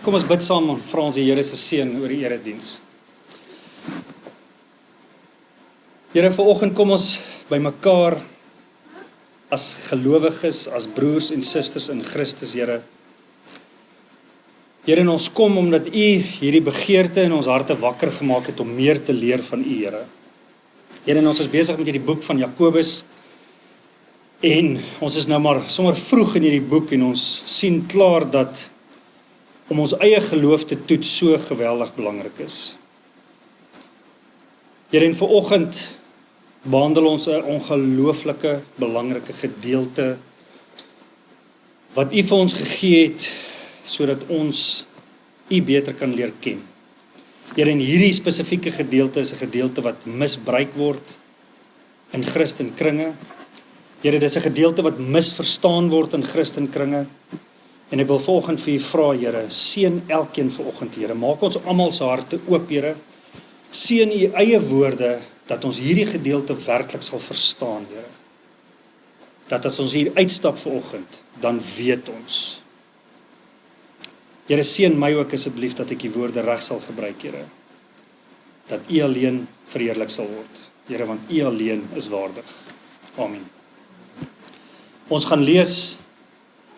Kom ons bid saam en vra ons die Here se seën oor die erediens. Here, vanoggend kom ons by mekaar as gelowiges, as broers en susters in Christus, Here. Here, en ons kom omdat U hierdie begeerte in ons harte wakker gemaak het om meer te leer van U, Here. Here, en ons is besig met hierdie boek van Jakobus, en ons is nou maar sommer vroeg in hierdie boek, en ons sien klaar dat om ons eie geloof te toets so geweldig belangrik is. Here, en vanoggend behandel ons 'n ongelooflike belangrike gedeelte wat U vir ons gegee het sodat ons U beter kan leer ken. Here, en hierdie spesifieke gedeelte is 'n gedeelte wat misbruik word in Christenkringe. Here, dit is 'n gedeelte wat misverstaan word in Christenkringe. En ek wil vanoggend vir U vra, Here, seën elkeen vanoggend, Here. Maak ons almal se harte oop, Here. Seën U eie woorde dat ons hierdie gedeelte werklik sal verstaan, Here. Dat as ons hier uitstap vanoggend, dan weet ons. Here, seën my ook asseblief dat ek die woorde reg sal gebruik, Here. Dat U alleen verheerlik sal word, Here, want U alleen is waardig. Amen. Ons gaan lees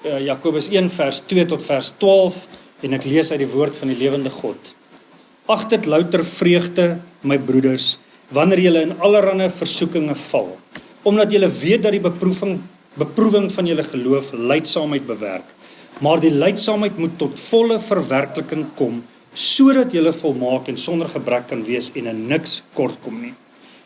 Jakobus 1 vers 2 tot vers 12 en ek lees uit die woord van die lewende God. Ag dit louter vreugde, my broeders, wanneer julle in allerlei versoekinge val, omdat julle weet dat die beproewing van julle geloof lydsaamheid bewerk, maar die lydsaamheid moet tot volle verwerkliking kom, sodat julle volmaak en sonder gebrek kan wees en in niks kortkom nie.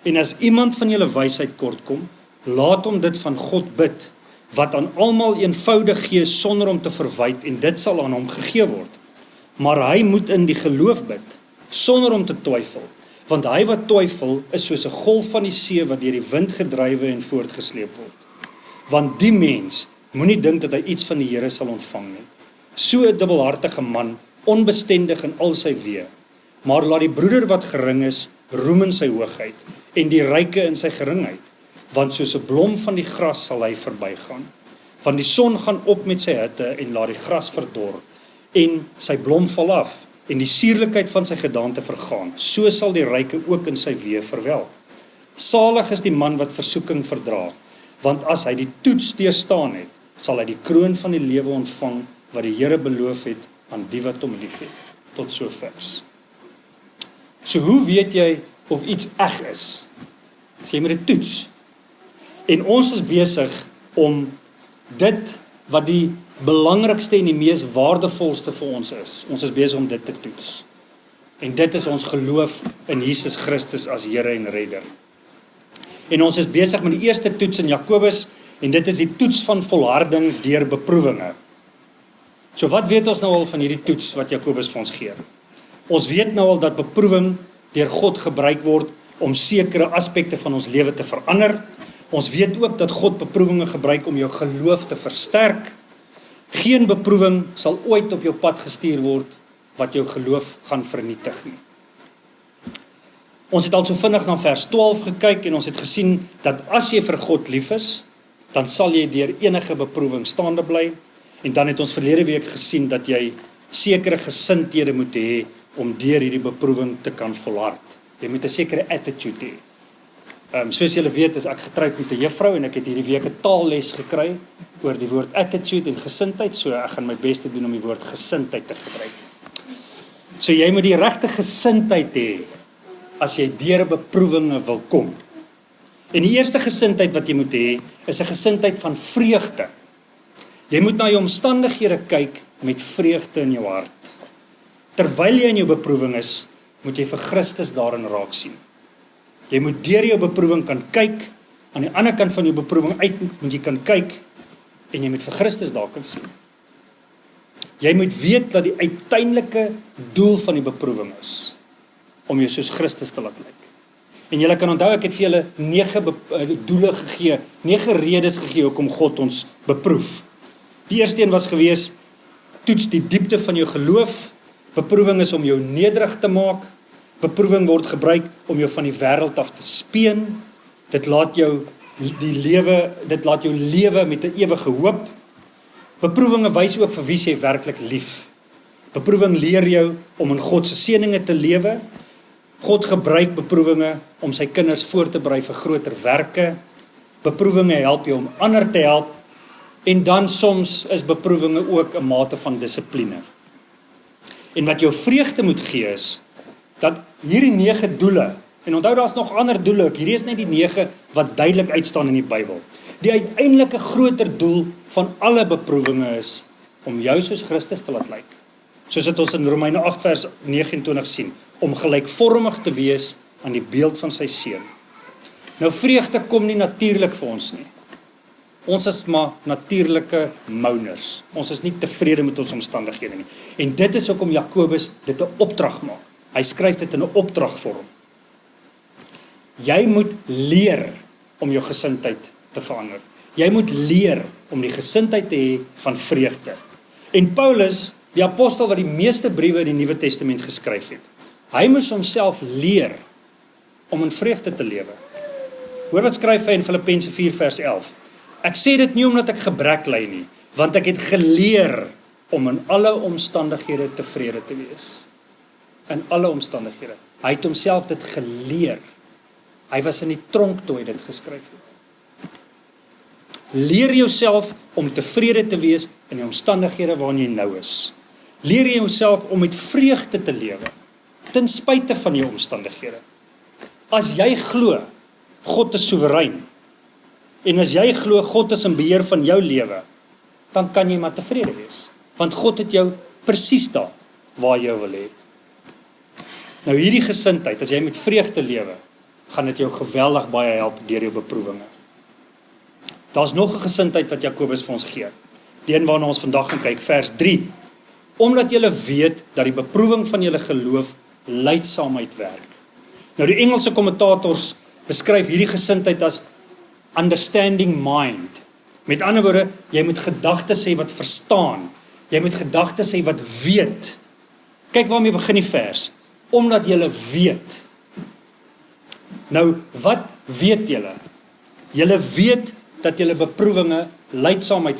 En as iemand van julle wysheid kortkom, laat hom dit van God bid, wat aan almal eenvoudig gee sonder om te verwyd, en dit sal aan hom gegee word. Maar hy moet in die geloof bid, sonder om te twyfel, want hy wat twyfel is soos 'n golf van die see wat deur die wind gedrywe en voortgesleep word. Want die mens moenie dink dat hy iets van die Here sal ontvang nie. So 'n dubbelhartige man, onbestendig in al sy weë, maar laat die broeder wat gering is, roem in sy hoogheid, en die ryke in sy geringheid. Want soos 'n blom van die gras sal hy verbygaan. Want die son gaan op met sy hitte en laat die gras verdor, en sy blom val af, en die suurlikheid van sy gedaante vergaan. So sal die ryke ook in sy weë verwelk. Salig is die man wat versoeking verdra, want as hy die toets deurstaan het, sal hy die kroon van die lewe ontvang, wat die Here beloof het aan die wat hom liefhet. Tot so vers. So hoe weet jy of iets eg is? As jy met dit toets. En ons is besig om dit wat die belangrikste en die mees waardevolste vir ons is besig om dit te toets. En dit is ons geloof in Jesus Christus as Here en Redder. En ons is besig met die eerste toets in Jakobus, en dit is die toets van volharding deur beproewinge. So wat weet ons nou al van hierdie toets wat Jakobus vir ons gee? Ons weet nou al dat beproewing deur God gebruik word om sekere aspekte van ons lewe te verander. Ons weet ook dat God beproewinge gebruik om jou geloof te versterk. Geen beproewing sal ooit op jou pad gestuur word wat jou geloof gaan vernietig nie. Ons het al so vinnig na vers 12 gekyk en ons het gesien dat as jy vir God lief is, dan sal jy deur enige beproewing staande bly. En dan het ons verlede week gesien dat jy sekere gesindhede moet hê om deur hierdie beproewing te kan volhard. Jy moet 'n sekere attitude hê. Soos julle weet is ek getroud met 'n juffrou en ek het hierdie week 'n taalles gekry oor die woord attitude en gesindheid, so ek gaan my bes te doen om die woord gesindheid te gebruik. So jy moet die regte gesindheid hê as jy deur beproewinge wil kom. En die eerste gesindheid wat jy moet hê, is 'n gesindheid van vreugde. Jy moet na jou omstandighede kyk met vreugde in jou hart. Terwyl jy in jou beproewing is, moet jy vir Christus daarin raak sien. Jy moet deur jou beproewing kan kyk, aan die ander kant van jou beproewing uit moet jy kan kyk, en jy moet vir Christus daar kan sien. Jy moet weet dat die uiteindelike doel van die beproewing is, om jou soos Christus te laat lyk. En julle kan onthou, ek het vir julle 9 doele gegee, 9 redes gegee hoekom God ons beproef. Die eerste een was gewees, toets die diepte van jou geloof. Beproewing is om jou nederig te maak. Beproewing word gebruik om jou van die wêreld af te speen. Dit laat jou lewe met 'n ewige hoop. Beproewinge wys ook vir wie jy werklik lief. Beproewing leer jou om in God se seëninge te lewe. God gebruik beproewinge om sy kinders voor te berei vir groter werke. Beproewinge help jou om ander te help. En dan soms is beproewinge ook 'n mate van dissipline. En wat jou vreugde moet gee is, dat hierdie 9 doele, en onthou daar's nog ander doele ook, hierdie is net die 9 wat duidelik uitstaan in die Bybel. Die uiteindelike groter doel van alle beproewinge is, om jou soos Christus te laat lyk. Soos dit ons in Romeine 8 vers 29 sien, om gelykvormig te wees aan die beeld van sy seun. Nou vreugde kom nie natuurlik vir ons nie. Ons is maar natuurlike mouners. Ons is nie tevrede met ons omstandighede nie. En dit is hoekom Jakobus dit 'n opdrag maak. Hy skryf dit in 'n opdragvorm. Jy moet leer om jou gesindheid te verander. Jy moet leer om die gesindheid te hê van vreugde. En Paulus, die apostel wat die meeste briewe in die Nuwe Testament geskryf het, hy moes homself leer om in vreugde te lewe. Hoor wat skryf hy in Filippense 4 vers 11. Ek sê dit nie omdat ek gebrek ly nie, want ek het geleer om in alle omstandighede tevrede te wees. In alle omstandighede. Hy het homself dit geleer. Hy was in die tronk toe hy dit geskryf het. Leer jouself om tevrede te wees in die omstandighede waarin jy nou is. Leer jouself om met vreugde te lewe, ten spyte van jou omstandighede. As jy glo, God is soewerein, en as jy glo, God is in beheer van jou lewe, dan kan jy maar tevrede wees. Want God het jou presies daar, waar jy wil hê. Nou hierdie gesindheid, as jy met vreugde lewe, gaan dit jou geweldig baie help deur jou beproewinge. Daar's nog 'n gesindheid wat Jakobus vir ons gee. Die een waarna ons vandag gaan kyk, vers 3. Omdat julle weet dat die beproewing van julle geloof lydsaamheid werk. Nou die Engelse kommentators beskryf hierdie gesindheid as understanding mind. Met ander woorde, jy moet gedagtes hê wat verstaan. Jy moet gedagtes hê wat weet. Kyk waarmee begin die vers. Omdat julle weet. Nou, wat weet julle? Julle weet dat julle beproewinge lydsaamheid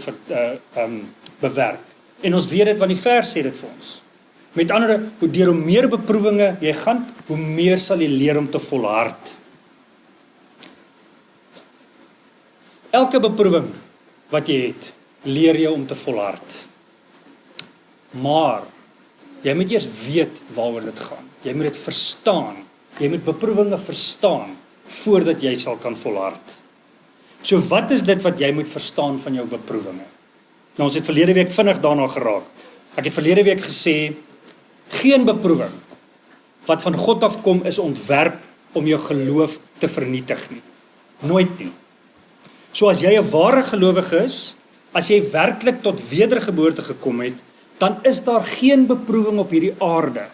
bewerk. En ons weet dit want die vers sê dit vir ons. Met ander woorde, hoe deur hoe meer beproewinge jy gaan, hoe meer sal jy leer om te volhard. Elke beproewing wat jy het, leer jou om te volhard. Maar jy moet eers weet waaroor dit gaan. Jy moet dit verstaan. Jy moet beproewinge verstaan voordat jy sal kan volhard. So wat is dit wat jy moet verstaan van jou beproewinge? Nou ons het verlede week vinnig daarna geraak. Ek het verlede week gesê, geen beproewing wat van God afkom is ontwerp om jou geloof te vernietig nie. Nooit nie. So as jy 'n ware gelowige is, as jy werklik tot wedergeboorte gekom het, dan is daar geen beproewing op hierdie aarde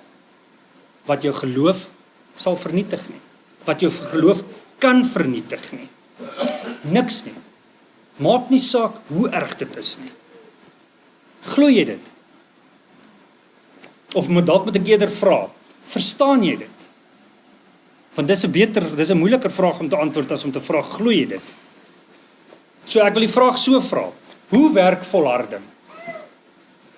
wat jou geloof sal vernietig nie. Wat jou geloof kan vernietig nie. Niks nie. Maak nie saak hoe erg dit is nie. Glo jy dit? Of dalk moet ek eerder vra, verstaan jy dit? Want dis 'n moeiliker vraag om te antwoord as om te vra, glo jy dit? So ek wil die vraag so vra, hoe werk volharding?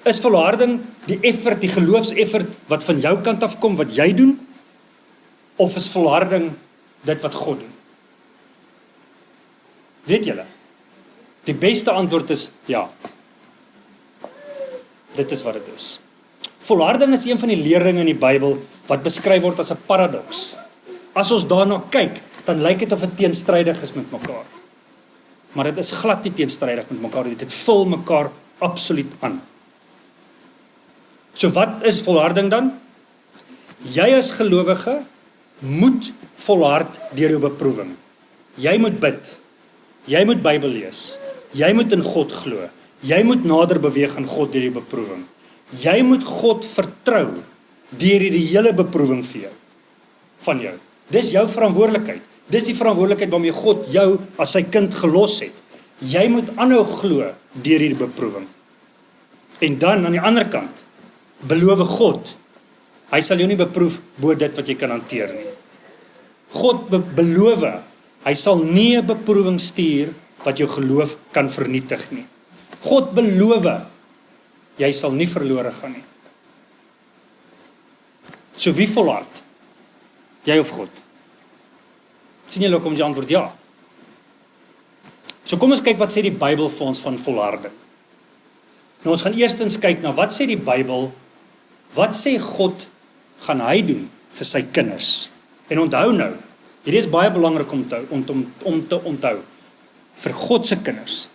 Is volharding die effort, die geloofseffort wat van jou kant af kom, wat jy doen? Of is volharding dit wat God doen? Weet julle? Die beste antwoord is ja. Dit is wat dit is. Volharding is een van die leringe in die Bybel wat beskryf word as 'n paradoks. As ons daarna kyk, dan lyk dit of dit teenstrydig is met mekaar. Maar dit is glad nie teenstrydig met mekaar, dit vul mekaar absoluut aan. So wat is volharding dan? Jy as gelowige moet volhard deur jou beproewing. Jy moet bid. Jy moet Bybel lees. Jy moet in God glo. Jy moet nader beweeg aan God deur die beproewing. Jy moet God vertrou deur die hele beproewing vir jou, van jou. Dis jou verantwoordelikheid. Dis die verantwoordelikheid waarmee God jou as sy kind gelos het. Jy moet aanhou glo deur hierdie beproewing. En dan aan die ander kant, beloof God, hy sal jou nie beproef bo dit wat jy kan hanteer nie. God beloof, hy sal nie 'n beproewing stuur wat jou geloof kan vernietig nie. God beloof, jy sal nie verlore gaan nie. So wie volhard? Jy of God? Sien julle hoekom die antwoord ja? So kom ons kyk wat sê die Bybel vir ons van volharding. Nou ons gaan eerstens kyk na wat sê die Bybel, wat sê God gaan hy doen vir sy kinders. En onthou nou, hierdie is baie belangrik om te onthou, vir God se kinders,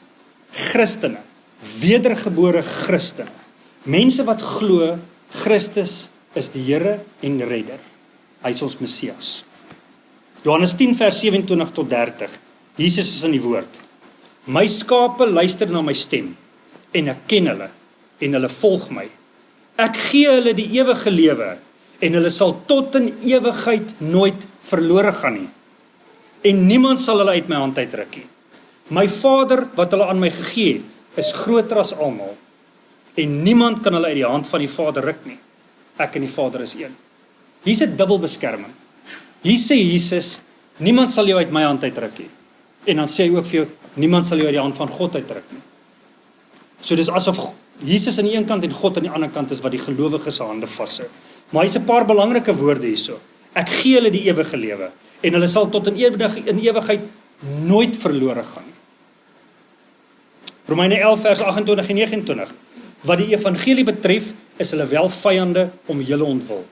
Christene, wedergebore Christene, mense wat glo, Christus is die Here en Redder. Hy is ons Messias. Johannes 10 vers 27 tot 30. Jesus is in die woord. My skape luister na my stem en ek ken hulle en hulle volg my. Ek gee hulle die ewige lewe en hulle sal tot in ewigheid nooit verlore gaan nie. En niemand sal hulle uit my hand uitruk nie. My Vader wat hulle aan my gegee het, is groter as almal en niemand kan hulle uit die hand van die Vader ruk nie. Ek en die Vader is een. Hier's 'n dubbelbeskerming. Hier sê Jesus, niemand sal jou uit my hand uitruk nie. En dan sê hy ook vir jou, niemand sal jou uit die hand van God uitruk nie. So dis asof Jesus aan die een kant en God aan die ander kant is wat die gelowiges se hande vashou. Maar hier's 'n paar belangrike woorde hierso. Ek gee hulle die ewige lewe en hulle sal tot in ewigheid nooit verlore gaan. Romeine 11 vers 28 en 29. Wat die evangelie betref, is hulle wel vyande om julle ontwil.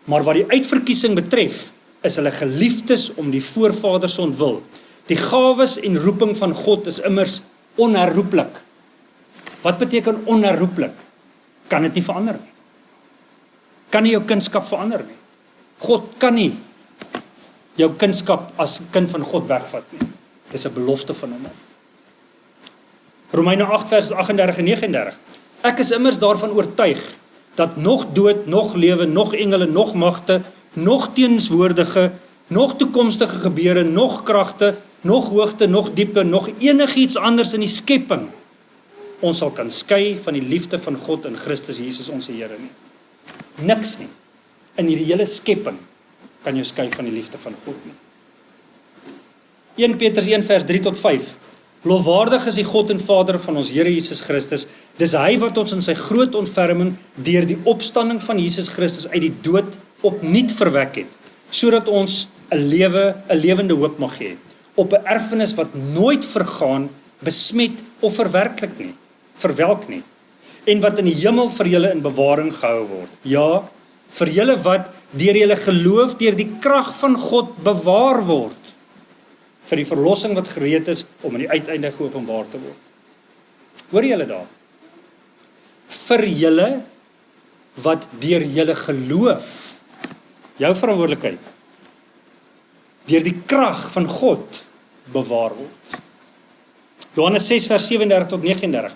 Maar wat die uitverkiesing betref, is hulle geliefdes om die voorvaders ontwil. Die gawes en roeping van God is immers onherroepelik. Wat beteken onherroepelik? Kan dit nie verander nie. Kan nie jou kindskap verander nie. God kan nie jou kindskap as kind van God wegvat nie. Dis 'n belofte van hom af. Romeine 8 vers 38 en 39. Ek is immers daarvan oortuig dat nog dood, nog lewe, nog engele, nog magte, nog teenswoordige, nog toekomstige gebeure, nog kragte, nog hoogte, nog diepte, nog enigiets anders in die skepping ons sal kan skei van die liefde van God in Christus Jesus ons Here nie. Niks nie. In hierdie hele skepping kan jou skei van die liefde van God nie. 1 Petrus 1 vers 3 tot 5. Lofwaardig is die God en Vader van ons Here Jesus Christus. Dis hy wat ons in sy groot ontferming deur die opstanding van Jesus Christus uit die dood opnuut verwek het, sodat ons 'n lewende hoop mag hê, op 'n erfenis wat nooit vergaan, besmet of verwelk nie, en wat in die hemel vir julle in bewaring gehou word. Ja, vir julle wat deur julle geloof deur die krag van God bewaar word, vir die verlossing wat gereed is om in die uiteinde geopenbaar te word. Hoor julle daar? Vir julle wat deur julle geloof, jou verantwoordelikheid, deur die krag van God bewaar word. Johannes 6 vers 37 tot 39.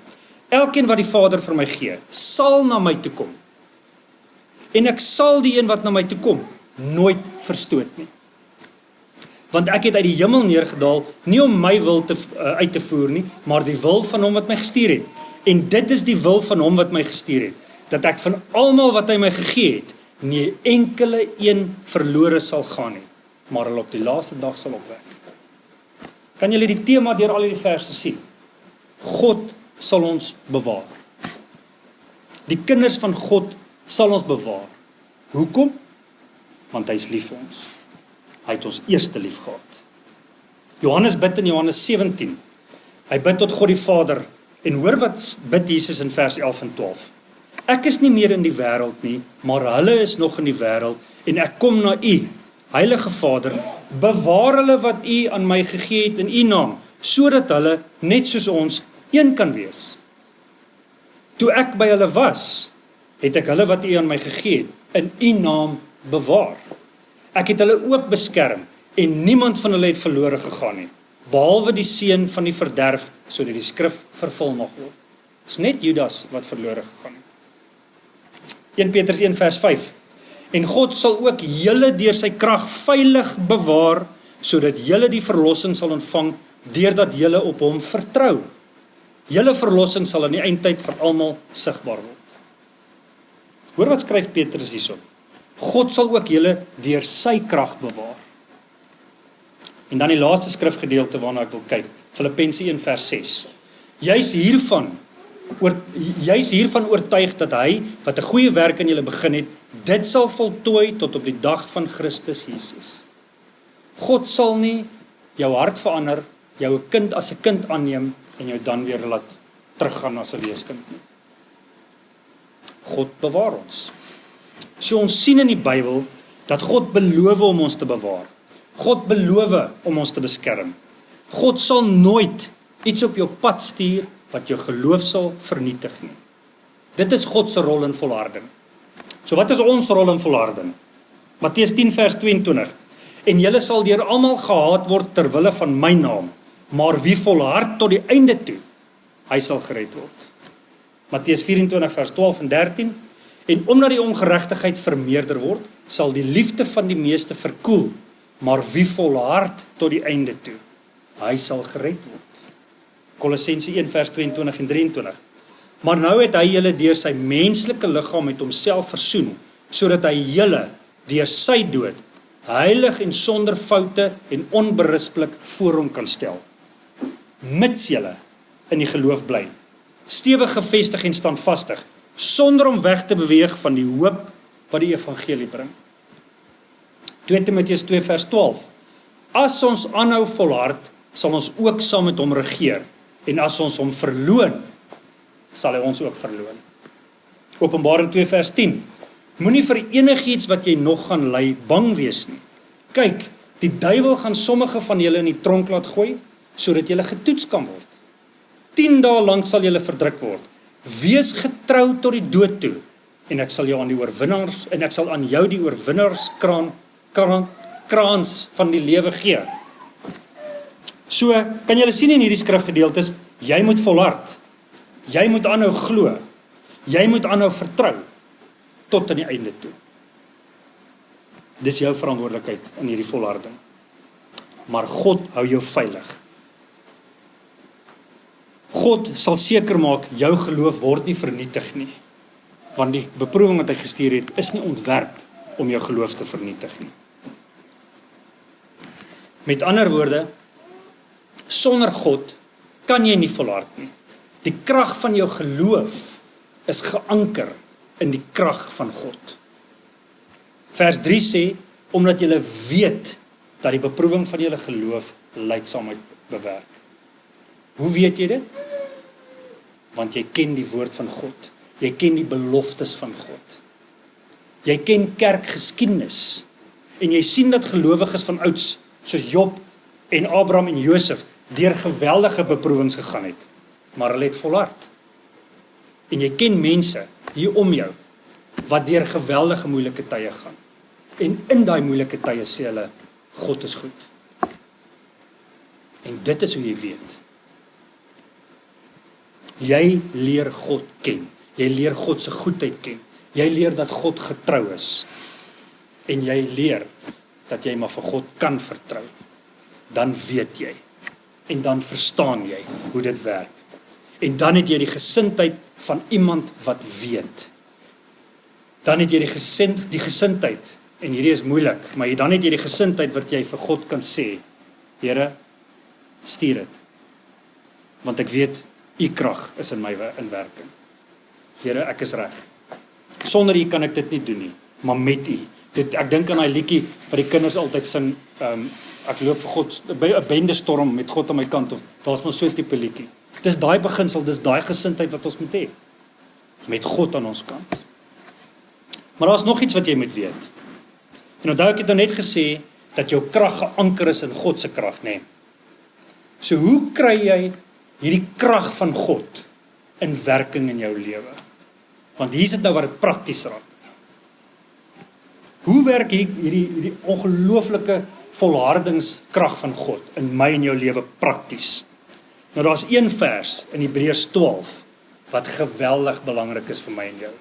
Elkeen wat die Vader vir my gee, sal na my toe kom. En ek sal die een wat na my toe kom, nooit verstoot nie. Want ek het uit die hemel neergedaal, nie om my wil uit te voer nie, maar die wil van hom wat my gestuur het. En dit is die wil van hom wat my gestuur het, dat ek van almal wat hy my gegee het, nie enkele een verlore sal gaan nie, maar hulle op die laaste dag sal opwek. Kan julle die tema deur al hierdie verse sien? God sal ons bewaar. Die kinders van God sal ons bewaar. Hoekom? Want hy is lief vir ons. Hy het ons eerste lief gehad. Johannes bid in Johannes 17. Hy bid tot God die Vader. En hoor wat bid Jesus in vers 11 en 12. Ek is nie meer in die wêreld nie, maar hulle is nog in die wêreld en ek kom na u. Heilige Vader, bewaar hulle wat u aan my gegee het in u naam, sodat hulle, net soos ons, een kan wees. Toe ek by hulle was, het ek hulle wat u aan my gegee het, in u naam bewaar. Ek het hulle ook beskerm, en niemand van hulle het verlore gegaan nie, behalwe die seun van die verderf, sodat die skrif vervul mag word. Dis net Judas wat verlore gegaan het. 1 Petrus 1 vers 5. En God sal ook julle deur sy krag veilig bewaar, sodat julle die verlossing sal ontvang, deurdat julle op hom vertrou. Julle verlossing sal in die eindtyd vir almal sigbaar word. Hoor wat skryf Petrus hierso. God sal ook julle deur sy krag bewaar. En dan die laaste skrifgedeelte waarna ek wil kyk, Filippense 1 vers 6. Juis hiervan Jy's hiervan oortuig dat hy wat 'n goeie werk in julle begin het, dit sal voltooi tot op die dag van Christus Jesus. God sal nie jou hart verander, jou kind as 'n kind aanneem en jou dan weer laat teruggaan as 'n weeskind nie. God bewaar ons. So ons sien in die Bybel dat God beloof om ons te bewaar. God beloof om ons te beskerm. God sal nooit iets op jou pad stuur wat jou geloof sal vernietig nie. Dit is God se rol in volharding. So wat is ons rol in volharding? Matteus 10 vers 22. En julle sal deur almal gehaat word ter wille van my naam, maar wie volhard tot die einde toe, hy sal gered word. Matteus 24 vers 12 en 13. En omdat die ongeregtigheid vermeerder word, sal die liefde van die meeste verkoel, maar wie volhard tot die einde toe, hy sal gered word. Kolossense 1 vers 22 en 23. Maar nou het hy julle deur sy menslike liggaam met homself versoen, sodat hy julle deur sy dood heilig en sonder foute en onberispelik voor hom kan stel. Mits julle in die geloof bly, stewig gevestig en standvastig, sonder om weg te beweeg van die hoop wat die evangelie bring. 2 Timoteus 2 vers 12. As ons aanhou volhard, sal ons ook saam met hom regeer, en as ons hom verloon, sal hy ons ook verloon. Openbaring 2 vers 10. Moenie vir enigiets wat jy nog gaan ly bang wees nie. Kyk, die duiwel gaan sommige van julle in die tronk laat gooi, sodat julle getoets kan word. 10 dae lank sal julle verdruk word. Wees getrou tot die dood toe, en ek sal jou aan die oorwinnaars, en ek sal aan jou die oorwinnaarskrans van die lewe gee. So, kan julle sien in hierdie skrifgedeeltes, jy moet volhard, jy moet aanhou glo, jy moet aanhou vertrou, tot aan die einde toe. Dis jou verantwoordelikheid in hierdie volharding. Maar God hou jou veilig. God sal seker maak, jou geloof word nie vernietig nie. Want die beproewing wat hy gestuur het, is nie ontwerp om jou geloof te vernietig nie. Met ander woorde, sonder God kan jy nie volhard nie. Die krag van jou geloof is geanker in die krag van God. Vers 3 sê, omdat julle weet dat die beproewing van julle geloof lydsaamheid bewerk. Hoe weet jy dit? Want jy ken die woord van God. Jy ken die beloftes van God. Jy ken kerkgeskiedenis. En jy sien dat gelowiges van ouds, soos Job en Abraham en Josef, deur geweldige beproewings gegaan het. Maar hulle het volhard. En jy ken mense hier om jou, wat deur geweldige moeilike tye gaan. En in daai moeilike tye sê hulle, God is goed. En dit is hoe jy weet. Jy leer God ken. Jy leer God se goedheid ken. Jy leer dat God getrou is. En jy leer dat jy maar vir God kan vertrou. Dan weet jy. En dan verstaan jy hoe dit werk. En dan het jy die gesindheid van iemand wat weet. Dan het jy die gesindheid, en hierdie is moeilik, maar dan het jy die gesindheid wat jy vir God kan sê, Here, stuur dit. Want ek weet, u krag is in my in werking. Here, ek is reg. Sonder u kan ek dit nie doen nie, maar met u. Ek dink aan daai liedjie wat die kinders altyd sing, ek loop vir God, 'n bendestorm met God aan my kant, of daar's maar so 'n tipe liedjie. Dis daai beginsel, dis daai gesindheid wat ons moet hê. Met God aan ons kant. Maar daar's nog iets wat jy moet weet. En onthou ek het nou net gesê, dat jou krag geanker is in God se krag, nê? So hoe kry jy hierdie krag van God in werking in jou lewe? Want hier is dit nou wat dit prakties raak. Hoe werk hierdie ongelooflike volhardingskrag van God in my en jou lewe prakties? Nou daar's een vers in Hebreërs 12 wat geweldig belangrik is vir my en jou.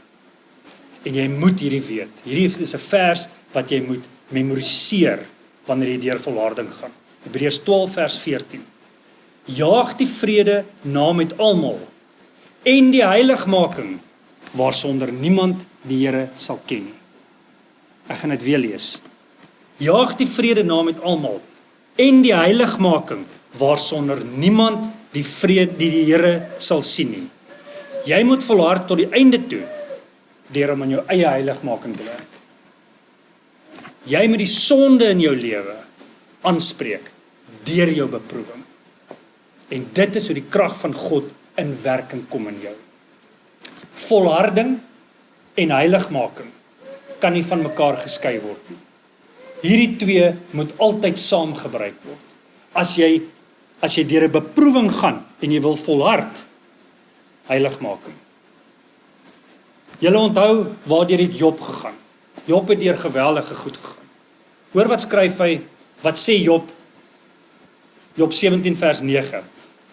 En jy moet hierdie weet. Hierdie is 'n vers wat jy moet memoriseer wanneer jy deur volharding gaan. Hebreërs 12 vers 14. Jaag die vrede na met almal en die heiligmaking waarsonder niemand die Here sal ken nie. Ek gaan dit weer lees. Jaag die vrede na met almal en die heiligmaking waarsonder niemand die Here sal sien nie. Jy moet volhard tot die einde toe, deur om aan jou eie heiligmaking te werk. Jy moet die sonde in jou lewe aanspreek, deur jou beproewing. En dit is hoe die krag van God in werking kom in jou. Volharding en heiligmaking kan nie van mekaar geskei word nie. Hierdie twee moet altyd saam gebruik word. As jy deur 'n beproewing gaan en jy wil volhard, heiligmaking. Julle onthou waardeur het Job gegaan. Job het deur geweldige goed gegaan. Hoor wat skryf hy, wat sê Job? Job 17 vers 9.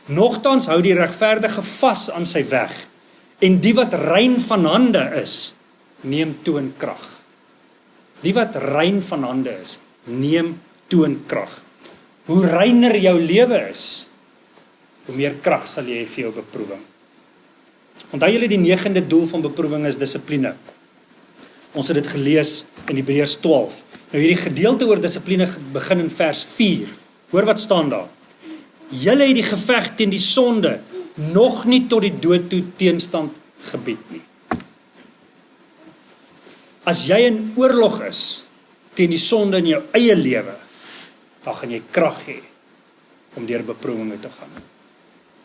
Nogtans hou die regverdige vas aan sy weg, en die wat rein van hande is, neem toonkrag. Die wat rein van hande is, neem toonkrag. Hoe reiner jou lewe is, hoe meer krag sal jy hê vir jou beproewing. Onthou julle die 9de doel van beproewing is dissipline. Ons het dit gelees in Hebreërs 12. Nou hierdie gedeelte oor dissipline begin in vers 4. Hoor wat staan daar. Julle het die geveg teen die sonde nog nie tot die dood toe teenstand gebied nie. As jy in oorlog is teen die sonde in jou eie lewe, dan gaan jy krag hê om deur beproewinge te gaan.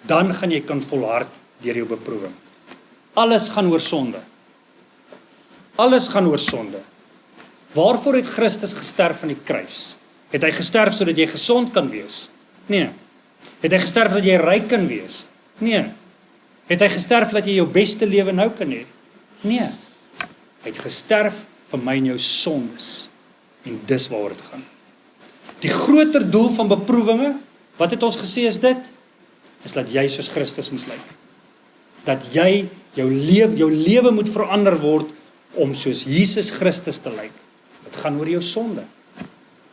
Dan gaan jy kan volhard deur jou beproewing. Alles gaan oor sonde. Alles gaan oor sonde. Waarvoor het Christus gesterf aan die kruis? Het hy gesterf sodat jy gesond kan wees? Nee. Het hy gesterf dat jy ryk kan wees? Nee. Het hy gesterf dat jy jou beste lewe nou kan hê? Nee. Hy het gesterf vir my en jou sondes. En dis waaroor dit gaan. Die groter doel van beproewinge, wat het ons gesê is dit? Is dat jy soos Christus moet lyk. Dat jy jou lewe moet verander word om soos Jesus Christus te lyk. Dit gaan oor jou sonde.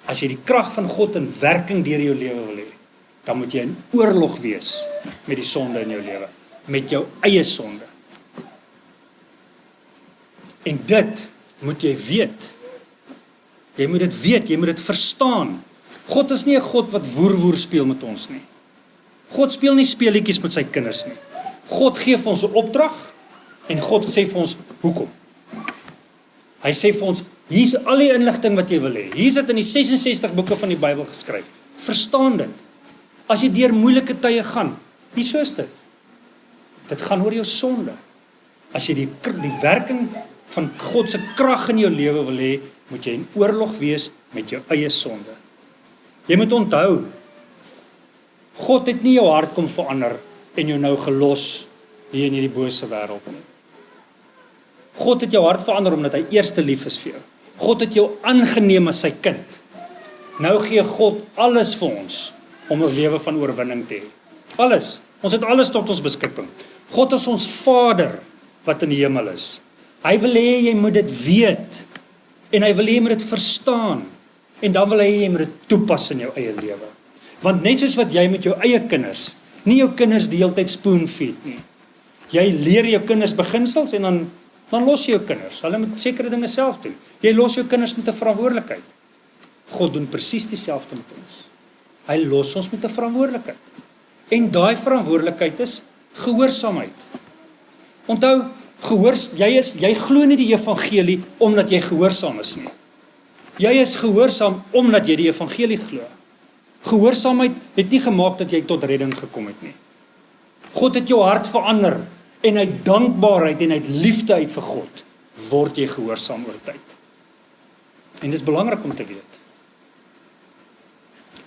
As jy die krag van God in werking deur jou lewe wil hê, dan moet jy in oorlog wees met die sonde in jou lewe, met jou eie sonde. En dit moet jy weet. Jy moet dit weet, jy moet dit verstaan. God is nie 'n God wat woer speel met ons nie. God speel nie speletjies met sy kinders nie. God gee vir ons 'n opdrag en God sê vir ons, hoekom? Hy sê vir ons, hier's al die inligting wat jy wil hê. Hier's dit in die 66 boeke van die Bybel geskryf. Verstaan dit. As jy deur moeilike tye gaan, so is dit. Dit gaan oor jou sonde. As jy die werking van God se krag in jou lewe wil hê, moet jy in oorlog wees met jou eie sonde. Jy moet onthou, God het nie jou hart kom verander en jou nou gelos hier in hierdie bose wêreld nie. God het jou hart verander omdat hy eerste lief is vir jou. God het jou aangeneem as sy kind. Nou gee God alles vir ons om 'n lewe van oorwinning te hê. Alles. Ons het alles tot ons beskikking. God is ons Vader wat in die hemel is. Hy wil hê jy moet dit weet. En hy wil hê jy moet dit verstaan. En dan wil hy jy moet dit toepas in jou eie lewe. Want net soos wat jy met jou eie kinders, nie jou kinders die hele tyd spoon-feed nie. Jy leer jou kinders beginsels en dan los jy jou kinders. Hulle moet sekere dinge self doen. Jy los jou kinders met 'n verantwoordelikheid. God doen presies dieselfde met ons. Hy los ons met 'n verantwoordelikheid. En daai verantwoordelikheid is gehoorsaamheid. Onthou, jy glo nie die evangelie omdat jy gehoorsaam is nie. Jy is gehoorsaam omdat jy die evangelie glo. Gehoorsaamheid het nie gemaak dat jy tot redding gekom het nie. God het jou hart verander en uit dankbaarheid en uit liefde uit vir God word jy gehoorsaam oor tyd. En dit is belangrik om te weet.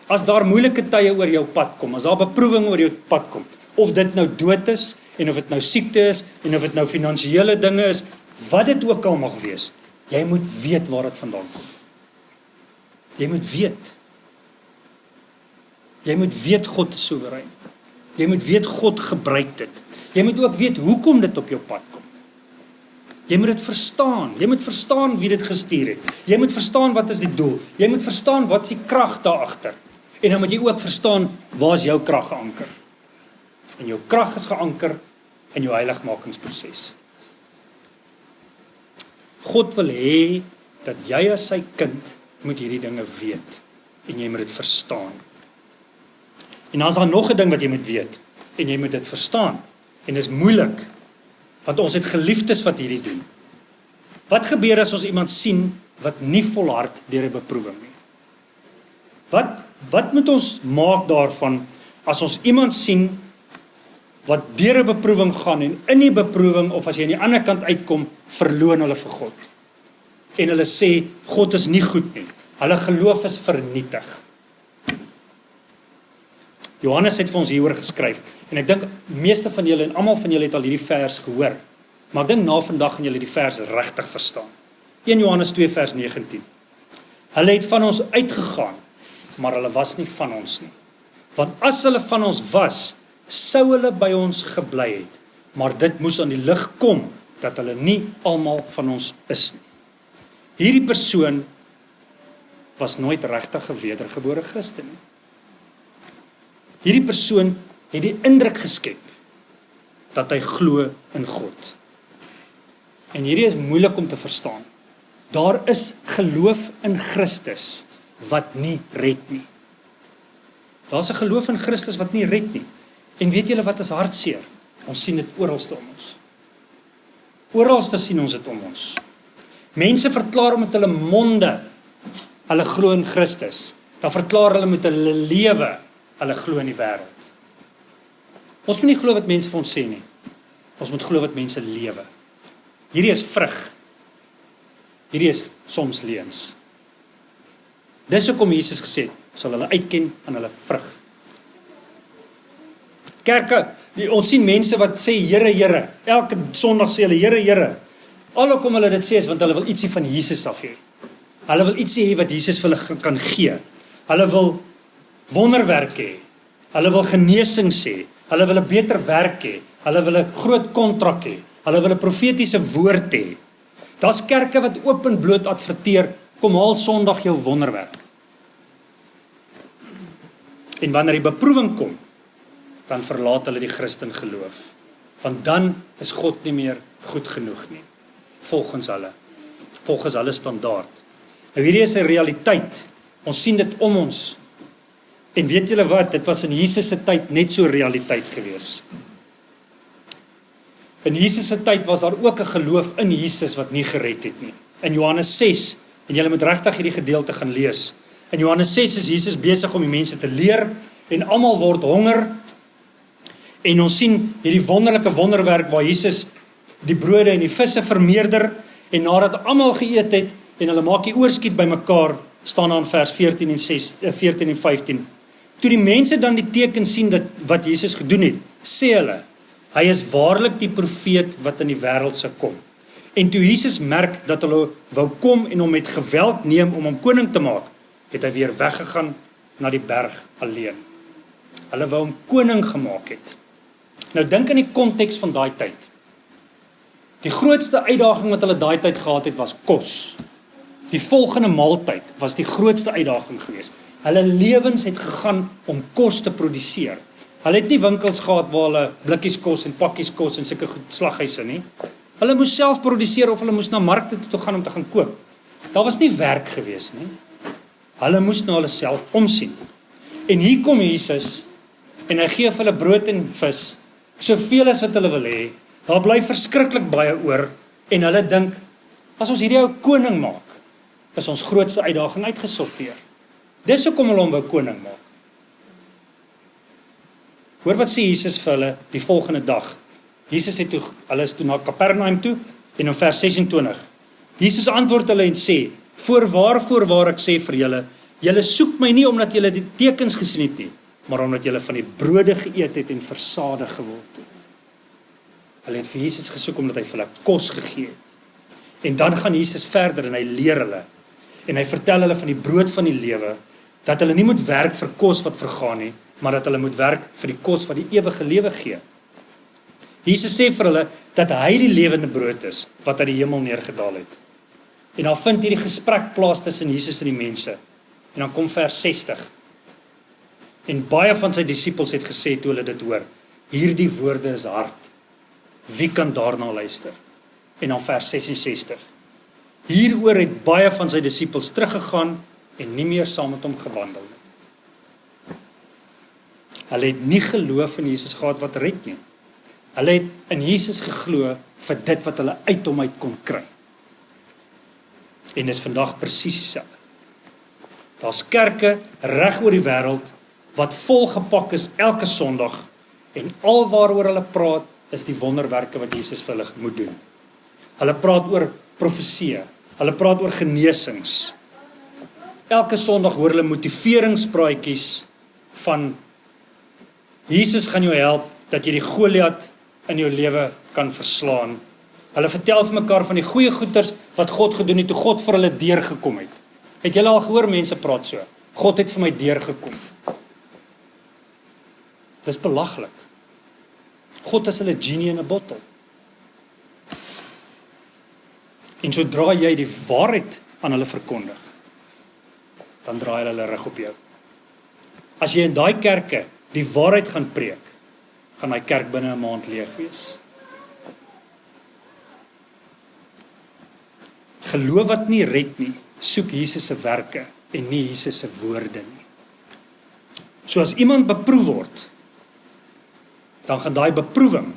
As daar moeilike tye oor jou pad kom, as daar beproewing oor jou pad kom, of dit nou dood is, en of dit nou siekte is, en of dit nou finansiële dinge is, wat dit ook al mag wees, jy moet weet waar dit vandaan kom. Jy moet weet. Jy moet weet God is soewerein. Jy moet weet God gebruik dit. Jy moet ook weet hoekom dit op jou pad kom. Jy moet dit verstaan. Jy moet verstaan wie dit gestuur het. Jy moet verstaan wat is die doel. Jy moet verstaan wat is die krag daar agter. En dan moet jy ook verstaan waar is jou krag geanker. En jou krag is geanker in jou heiligmakingsproses. God wil hê dat jy as sy kind moet hierdie dinge weet en jy moet dit verstaan. En dan is daar nog 'n ding wat jy moet weet en jy moet dit verstaan. En dit is moeilik. Want ons het geliefdes wat hierdie doen. Wat gebeur as ons iemand sien wat nie volhard deur 'n beproewing nie? Wat moet ons maak daarvan as ons iemand sien wat deur 'n beproewing gaan en in die beproewing, of as jy aan die ander kant uitkom, verloon hulle vir God. En hulle sê, God is nie goed nie. Hulle geloof is vernietig. Johannes het vir ons hieroor geskryf, en ek dink meeste van julle en almal van julle het al hierdie vers gehoor, maar ek dink na vandag gaan julle die vers regtig verstaan. 1 Johannes 2 vers 19. Hulle het van ons uitgegaan, maar hulle was nie van ons nie. Want as hulle van ons was, sou hulle by ons gebly het, maar dit moes aan die lig kom, dat hulle nie almal van ons is nie. Hierdie persoon was nooit regtig 'n wedergebore Christen nie. Hierdie persoon het die indruk geskep dat hy glo in God. En hierdie is moeilik om te verstaan. Daar is geloof in Christus wat nie red nie. Daar's 'n geloof in Christus wat nie red nie. En weet julle wat is hartseer? Ons sien dit oralste om ons. Oralste sien ons dit om ons. Mense verklaar met hulle monde, hulle glo in Christus. Dan verklaar hulle met hulle lewe, hulle glo in die wêreld. Ons moet nie glo wat mense vir ons sê nie. Ons moet glo wat mense lewe. Hierdie is vrug. Hierdie is soms leuns. Dis hoekom Jesus gesê het, sal hulle uitken aan hulle vrug. Kerke, ons sien mense wat sê Here, Here. Elke Sondag sê hulle Here, Here. Alhoewel hulle dit sê is want hulle wil ietsie van Jesus af hê. Hulle wil ietsie hê wat Jesus vir hulle kan gee. Hulle wil wonderwerk hê. Hulle wil genesing sê. Hulle wil 'n beter werk hê. Hulle wil 'n groot kontrak hê. Hulle wil 'n profetiese woord hê. Daar's kerke wat oop en bloot adverteer, kom haal Sondag jou wonderwerk. En wanneer die beproewing kom, dan verlaat hulle die Christen geloof. Want dan is God nie meer goed genoeg nie. Volgens hulle standaard. Nou hierdie is 'n realiteit. Ons sien dit om ons. En weet julle wat, dit was in Jesus se tyd net so realiteit gewees. In Jesus se tyd was daar ook 'n geloof in Jesus wat nie gered het nie. In Johannes 6, en julle moet regtig hierdie gedeelte gaan lees. In Johannes 6 is Jesus besig om die mense te leer, en almal word honger, en ons sien hierdie wonderlike wonderwerk waar Jesus die brode en die visse vermeerder, en nadat almal geëet het, en hulle maak die oorskiet bymekaar, staan daar in vers 14 en 15. Toe die mense dan die teken sien wat Jesus gedoen het, sê hulle, hy is waarlik die profeet wat in die wêreld sou kom. En toe Jesus merk dat hulle wou kom en hom met geweld neem om hom koning te maak, het hy weer weggegaan na die berg alleen. Hulle wou hom koning gemaak het. Nou dink aan die konteks van daai tyd. Die grootste uitdaging wat hulle daai tyd gehad het was kos. Die volgende maaltyd was die grootste uitdaging geweest. Hulle lewens het gegaan om kos te produseer. Hulle het nie winkels gehad waar hulle blikkies kos en pakkies kos en sulke goed slaghuise nie. Hulle moes self produseer of hulle moes na markte toe gaan om te gaan koop. Daar was nie werk geweest nie. Hulle moes na hulle self omsien. En hier kom Jesus en hy gee vir hulle brood en vis, soveel as wat hulle wil hê. Daar bly verskriklik baie oor en hulle dink, as ons hierdie ou koning maak, is ons grootste uitdaging uitgesorteer. Dis hoekom hulle hom wou koning maak. Hoor wat sê Jesus vir hulle die volgende dag. Jesus het toe, hulle is toe na Kapernaum toe, en in vers 26. Jesus antwoord hulle en sê, voorwaar ek sê vir julle, julle soek my nie omdat julle die tekens gesien het nie, maar omdat julle van die brode geëet het en versadig geword het. Hulle het vir Jesus gesoek omdat hy vir hulle kos gegee het. En dan gaan Jesus verder en hy leer hulle. En hy vertel hulle van die brood van die lewe, dat hulle nie moet werk vir kos wat vergaan nie, maar dat hulle moet werk vir die kos wat die ewige lewe gee. Jesus sê vir hulle dat hy die lewende brood is wat uit die hemel neergedaal het. En dan vind hierdie gesprek plaas tussen Jesus en die mense. En dan kom vers 60. En baie van sy disippels het gesê toe hulle dit hoor, hierdie woorde is hard. Wie kan daarna luister? En dan vers 66. Hieroor het baie van sy disippels teruggegaan en nie meer saam met hom gewandel nie. Hulle het nie geloof in Jesus gehad wat red nie. Hulle het in Jesus geglo vir dit wat hulle uit hom uit kon kry. En dis vandag presies dieselfde. Daar's kerke reg oor die wêreld wat volgepak is elke Sondag en alwaaroor hulle praat is die wonderwerke wat Jesus vir hulle moet doen. Hulle praat oor profeseë, hulle praat oor genesings. Elke Sondag hoor hulle motiveringspraatjies van Jesus gaan jou help dat jy die Goliat in jou lewe kan verslaan. Hulle vertel vir mekaar van die goeie goeders wat God gedoen het toe God vir hulle deurgekom het. Het julle al gehoor mense praat so? God het vir my deurgekom. Dis belaglik. God is hulle genie in 'n bottel. En sodra jy die waarheid aan hulle verkondig, dan draai hulle rug op jou. As jy in daai kerke die waarheid gaan preek, gaan daai kerk binne 'n maand leeg wees. Geloof wat nie red nie, soek Jesus se werke en nie Jesus se woorde nie. So as iemand beproef word, dan gaan daai beproewing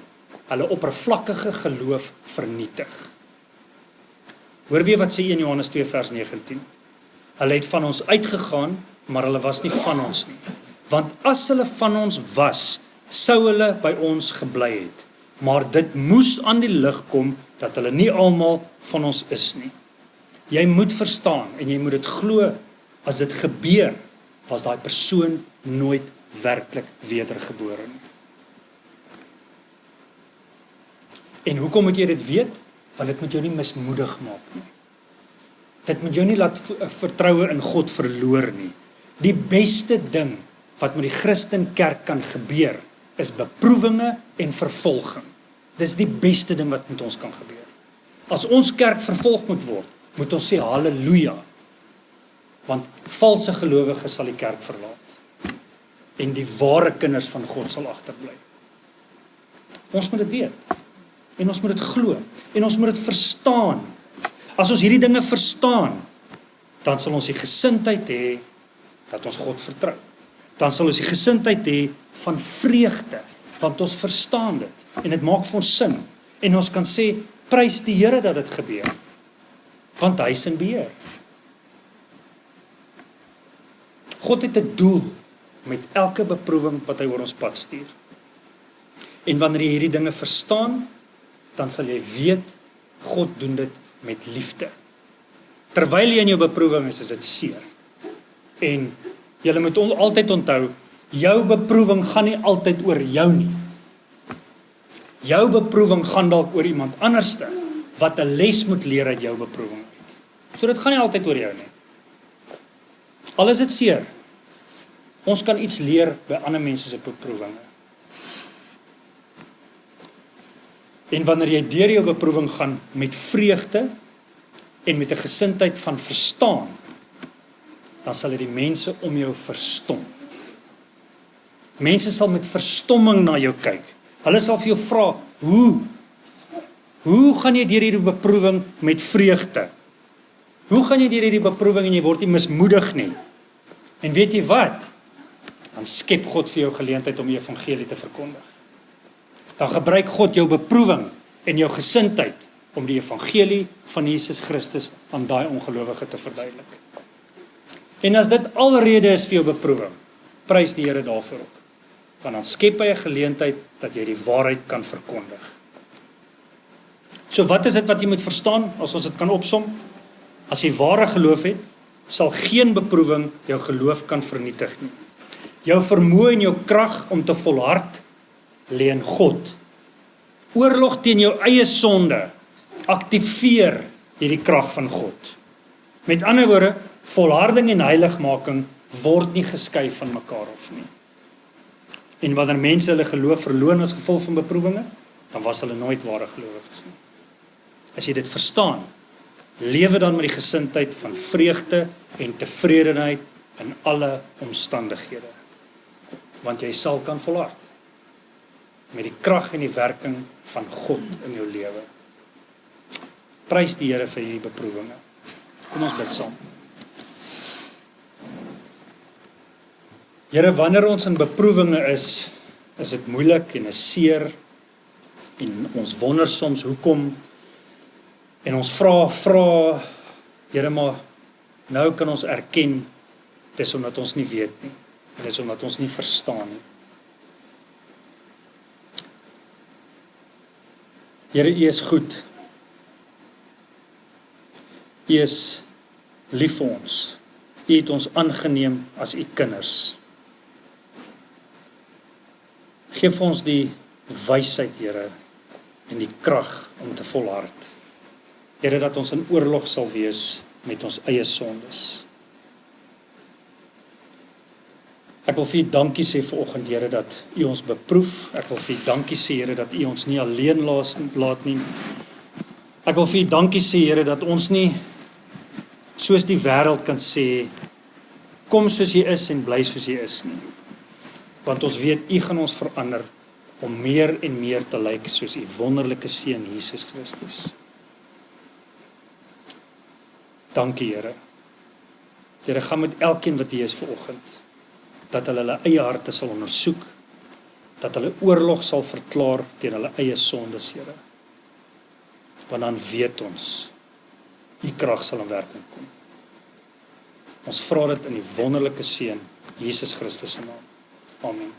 hulle oppervlakkige geloof vernietig. Hoor weer wat sê 1 Johannes 2 vers 19. Hulle het van ons uitgegaan, maar hulle was nie van ons nie. Want as hulle van ons was, sou hulle by ons gebly het. Maar dit moes aan die lig kom, dat hulle nie almal van ons is nie. Jy moet verstaan, en jy moet dit glo, as dit gebeur, was daai persoon nooit werklik wedergebore nie. En hoekom moet jy dit weet? Want dit moet jou nie mismoedig maak nie. Dit moet jou nie laat vertroue in God verloor nie. Die beste ding wat met die Christenkerk kan gebeur, is beproewinge en vervolging. Dis die beste ding wat met ons kan gebeur. As ons kerk vervolg moet word, moet ons sê halleluja. Want valse gelowiges sal die kerk verlaat. En die ware kinders van God sal agterbly. Ons moet dit weet. En ons moet dit glo. En ons moet dit verstaan. As ons hierdie dinge verstaan, dan sal ons die gesindheid hê dat ons God vertrou. Dan sal ons die gesindheid hê van vreugde, want ons verstaan dit. En dit maak vir ons sin. En ons kan sê, prys die Here dat dit gebeur. Want hy is in beheer. God het 'n doel met elke beproewing wat hy oor ons pad stuur. En wanneer jy hierdie dinge verstaan, dan sal jy weet, God doen dit met liefde. Terwyl jy in jou beproewing is dit seer. En jy moet altyd onthou, jou beproewing gaan nie altyd oor jou nie. Jou beproewing gaan dalk oor iemand anderste, wat 'n les moet leer uit jou beproewing uit. So dit gaan nie altyd oor jou nie. Al is dit seer, ons kan iets leer by ander mense se beproewinge. En wanneer jy deur jou beproewing gaan met vreugde en met 'n gesindheid van verstaan, dan sal die mense om jou verstom. Mense sal met verstomming na jou kyk. Hulle sal vir jou vra, hoe gaan jy deur hierdie beproewing met vreugde? Hoe gaan jy deur hierdie beproewing en jy word nie mismoedig nie? En weet jy wat? Dan skep God vir jou geleentheid om die evangelie te verkondig. Dan gebruik God jou beproewing en jou gesindheid om die evangelie van Jesus Christus aan daai ongelowige te verduidelik. En as dit alrede is vir jou beproewing, prys die Here daarvoor ook. Want dan skep hy 'n geleentheid dat jy die waarheid kan verkondig. So wat is dit wat jy moet verstaan, as ons dit kan opsom? As jy ware geloof het, sal geen beproewing jou geloof kan vernietig nie. Jou vermoë en jou krag om te volhard lê in God. Oorlog teen jou eie sonde aktiveer hierdie krag van God. Met ander woorde, volharding en heiligmaking word nie geskei van mekaar af nie. En wanneer mense hulle geloof verloon as gevolg van beproewinge, dan was hulle nooit ware gelowiges nie. As jy dit verstaan, lewe dan met die gesindheid van vreugde en tevredenheid in alle omstandighede. Want jy sal kan volhard met die krag en die werking van God in jou lewe. Prys die Here vir hierdie beproewinge. Kom ons bid saam. Here, wanneer ons in beproewinge is dit moeilik en is seer. En ons wonder soms hoekom en ons vra Here, maar nou kan ons erken dis omdat ons nie weet nie. En dis omdat ons nie verstaan nie. Here, U is goed. U is lief vir ons. U het ons aangeneem as U kinders. Geef vir ons die wysheid, Here, en die krag om te volhard. Here, dat ons in oorlog sal wees met ons eie sondes. Ek wil vir U dankie sê vanoggend, Here, dat U ons beproef. Ek wil vir U dankie sê, Here, dat U ons nie alleen laat nie. Ek wil vir U dankie sê, Here, dat ons nie soos die wêreld kan sê, kom soos jy is en bly soos jy is nie. Want ons weet U gaan ons verander om meer en meer te lyk soos U wonderlike seun Jesus Christus. Dankie, Here. Here, gaan met elkeen wat hier is vanoggend, dat hulle eie harte sal ondersoek, dat hulle oorlog sal verklaar teen hulle eie sondes, Here. Want dan weet ons, U krag sal in werking kom. Ons vra dit in die wonderlike seun Jesus Christus se naam. Amen.